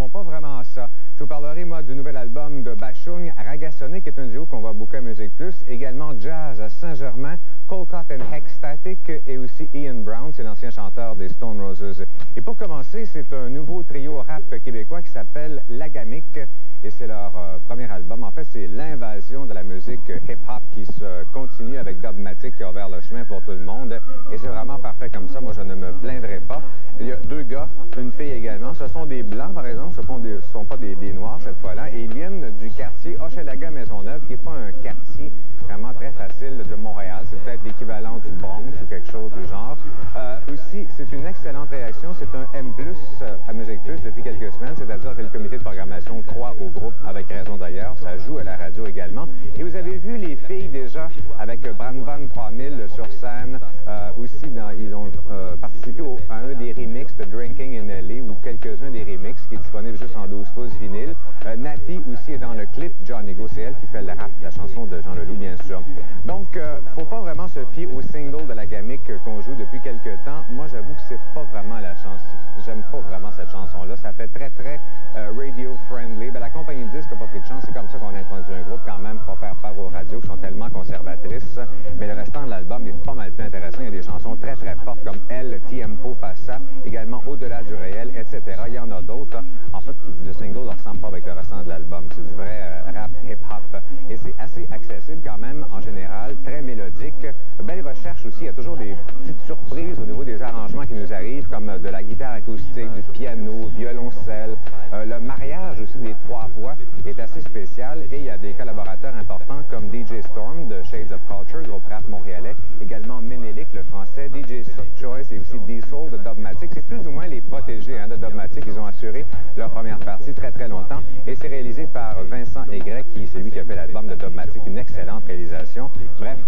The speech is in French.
font pas vraiment ça. Je vous parlerai, moi, du nouvel album de Bashung, Ragassonic, qui est un duo qu'on voit beaucoup à Musique Plus. Également Jazz à Saint-Germain, Colcott and Hexstatic et aussi Ian Brown, c'est l'ancien chanteur des Stone Roses. Et pour commencer, c'est un nouveau trio rap québécois qui s'appelle Lagamic et c'est leur premier album. En fait, c'est l'invasion de la musique hip-hop qui se continue avec Dubmatic qui a ouvert le chemin pour tout le monde. Et c'est vraiment parfait comme ça. Moi, je ne me plaindrai pas. Il y a deux gars, une fille également. Ce sont des Blancs, par exemple. Ce ne sont pas des Noirs cette fois-là. Et ils viennent du quartier Hochelaga-Maisonneuve, qui n'est pas un quartier vraiment très facile de Montréal. C'est peut-être l'équivalent du Bronx ou quelque chose du genre. Aussi, c'est une excellente réaction. C'est un M+, à Musique Plus depuis quelques semaines, c'est-à-dire que le comité de programmation croit au groupe, avec raison d'ailleurs. Ça joue à la radio également. Et vous avez vu les filles déjà avec Brandvan 3000 sur scène. Aussi, ils ont participé à un des remixes de Drinking in LA ou quelques-uns des remixes qui est disponible juste en 12 pouces vinyle. Nati aussi est dans le clip. Johnny Go, c'est elle qui fait le rap, la chanson de Jean Leloup, bien sûr. Donc, faut pas vraiment se fier au single de Lagamic qu'on joue depuis quelques temps. Moi, j'avoue que c'est pas vraiment la chanson. J'aime pas vraiment cette chanson-là. Ça fait très radio-friendly. La compagnie de disques n'a pas pris de chance. C'est comme ça qu'on introduit un groupe quand même pour faire part aux radios qui sont tellement conservatrices. Mais le restant de l'album est pas mal plus intéressant. Il y a des chansons très fortes comme Elle, Tiempo Passa, également Au-delà du réel, etc. Il y en a d'autres. En fait, le single ne ressemble pas avec le restant de l'album. C'est du vrai rap hip-hop. Et c'est assez accessible quand même, en général, très mélodique. Belle recherche aussi. Il y a toujours des petites surprises au niveau des arrangements qui nous arrivent, comme de la guitare acoustique, du piano, violoncelle. Le mariage aussi des trois voix est assez spécial. Et il y a des collaborateurs importants comme DJ Storm de Shades of Culture, groupe rap montréalais. Également Ménélique, le français, DJ Choice et aussi D-Soul de Dubmatic. C'est plus ou moins les protégés de Dubmatic. Ils ont assuré leur première partie très longtemps. Et c'est réalisé par Vincent Aigret, qui est celui qui a fait l'album de Dubmatic. Une excellente réalisation. Bref,